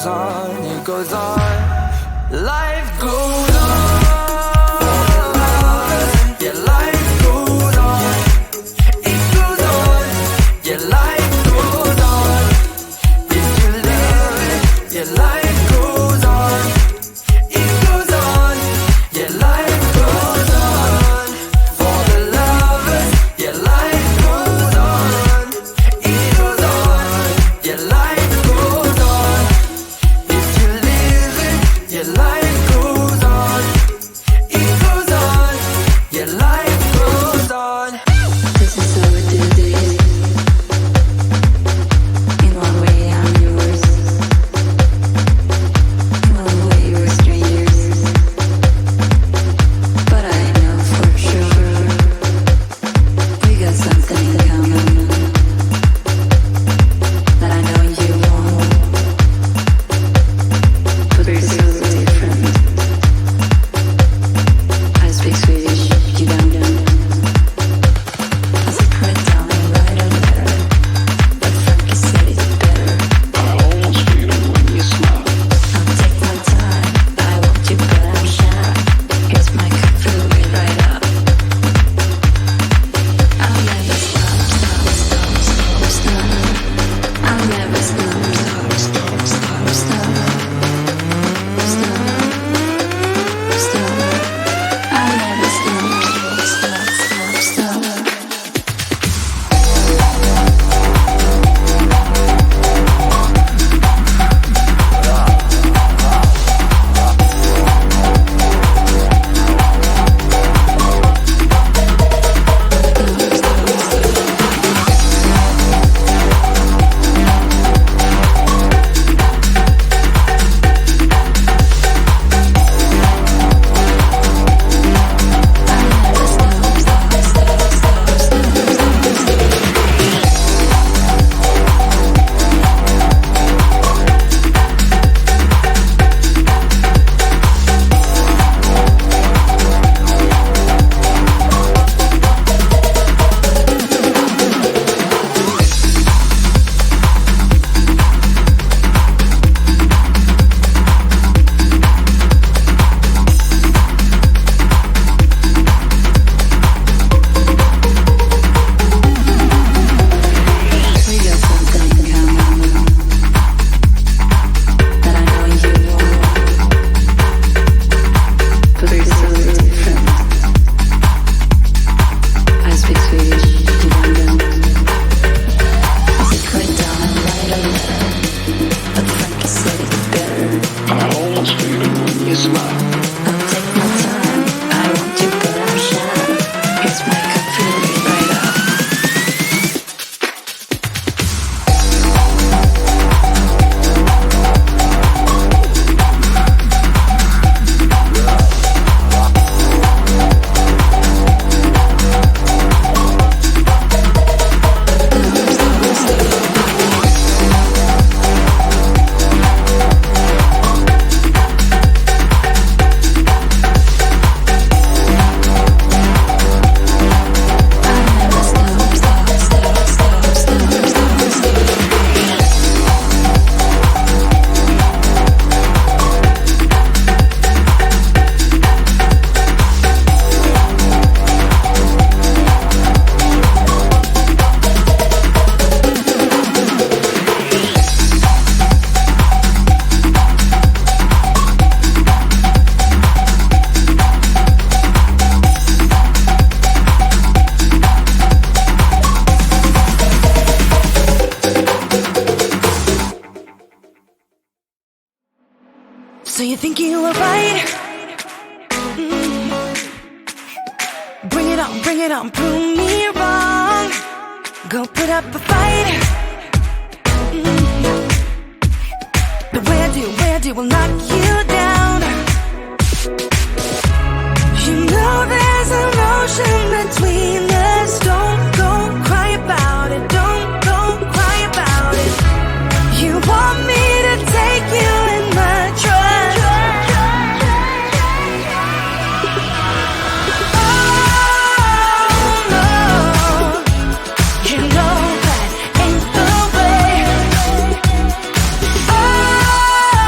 goes on, it goes on. Life goes on. Yeah, life goes on. It goes on. Yeah, life goes on. If you live it, yeah, life goes on. It goes on. Yeah, life goes on. For the lovers, yeah, life goes on. It goes on. Yeah, life goes on. If you live it, yeah, life goes on. It goes on. Yeah, life goes on. This is how we do this. In one way I'm yours. In one way we're strangers. But I know for sure we got something in common that I know you won't. But we're so different. I speak Swedish, you don't. I secret down and write a letter, but Frankie said it's better. I almost feel it when you smile. I'll take my time, I want you but I'm shy. Here's my cup, fill it right up. I'll never stop. I'll never stop. I'll never stop. We got something in common that I know you won't. But we're so different. I speak Swedish, you don't. I secret down and write a letter, but Frankie said it's better. I almost feel it when you smile. I'll take my time, I want you but I'm shy. Here's my cup, fill it right up. So you think you were right? Bring it on, prove me wrong. Go put up a fight. But where do will knock you down? You know there's an ocean between us. Don't go cry about it. Don't go cry about it. You want me to take you in my trust. Oh,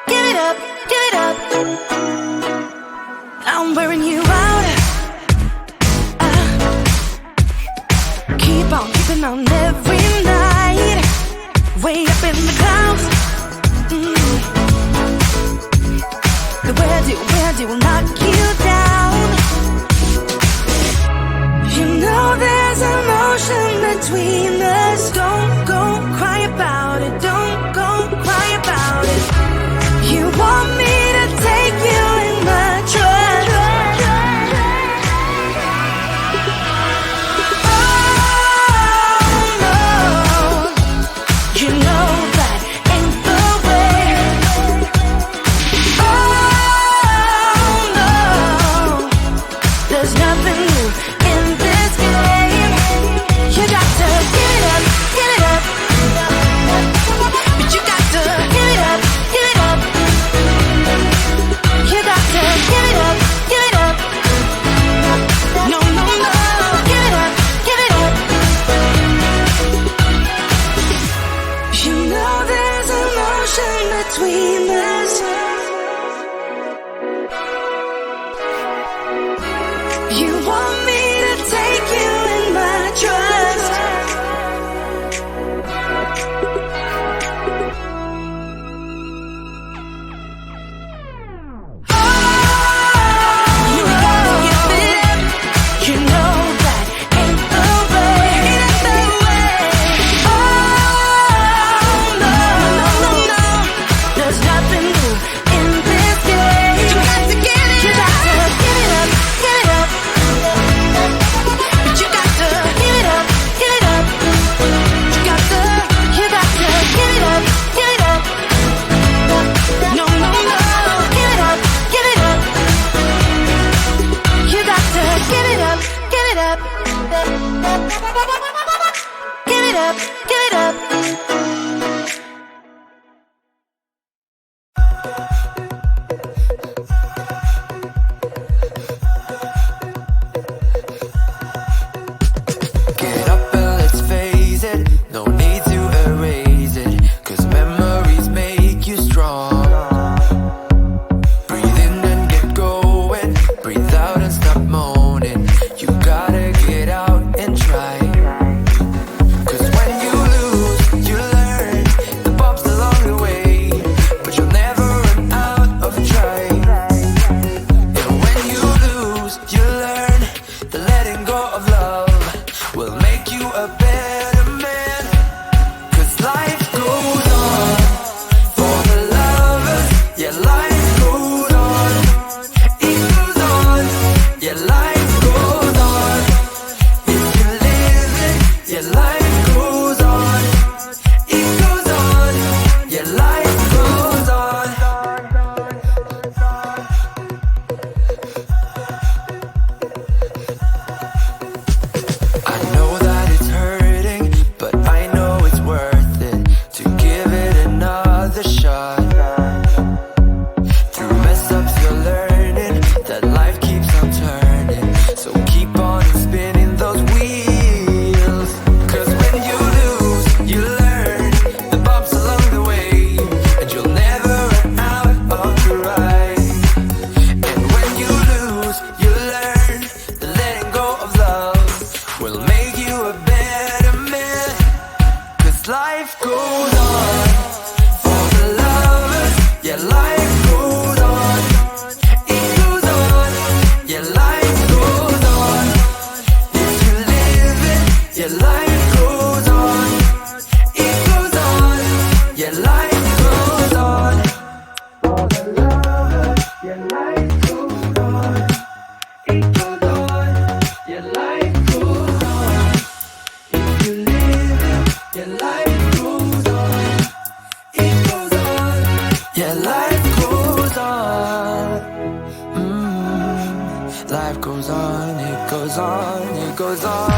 Give it up, give it up. I'm wearing you out. Keep on keeping on every night. Way up in the clouds. Where do will knock you down? You know there's emotion between us. Don't go cry about it. Don't go cry about it. You want me to take you in my trust. Oh no, you know that ain't the way. Oh no, there's nothing new in this game. You got to give it up, give it up. But you got to give it up, give it up. You got to give it up, give it up. No, no, no, give it up, give it up. You know there's emotion between us. You want me to take you in my trust. You got to give it up. You know that ain't the way. Ain't the way. Oh no, no, no, no. There's nothing new in this game. You got to give it up. You got to give it up, give it up. But you got to give it up, give it up. You got to give it up, give it up. No, no, no, give it up, give it up. You got to give it up, give it up. Give it up, give it up. Get up and let's face it, no need to erase it, 'cause memories make you strong. Breathe in and get going, breathe out and stop moaning. You gotta get out and try. 'Cause when you lose, you learn the bumps along the way, but you'll never run out of trying. And when you lose, you learn that letting go of love will make you a better man. 'Cause life goes on for the lovers. Yeah, life goes on. It goes on. Yeah, life goes on. If you live it, yeah, life goes on. It goes on. Yeah, life goes on. I know that it's hurting, but I know it's worth it to give it another shot. Through mess ups you're learning that life keeps on turning, so keep on spinning those wheels. 'Cause when you lose, you learn the bumps along the way, and you'll never run out of the ride. And when you lose, you learn that letting go of love will make you a better man. 'Cause life goes on for the lovers. Yeah, life goes on. It goes on. Yeah, life goes on. If you live it, yeah, life goes on. It goes on. Yeah, life goes on. For the lovers, yeah, life goes on. It goes on. Yeah, life goes on. If you live it, yeah, life goes on. It goes on. Yeah, life goes on. Life goes on, it goes on, it goes on.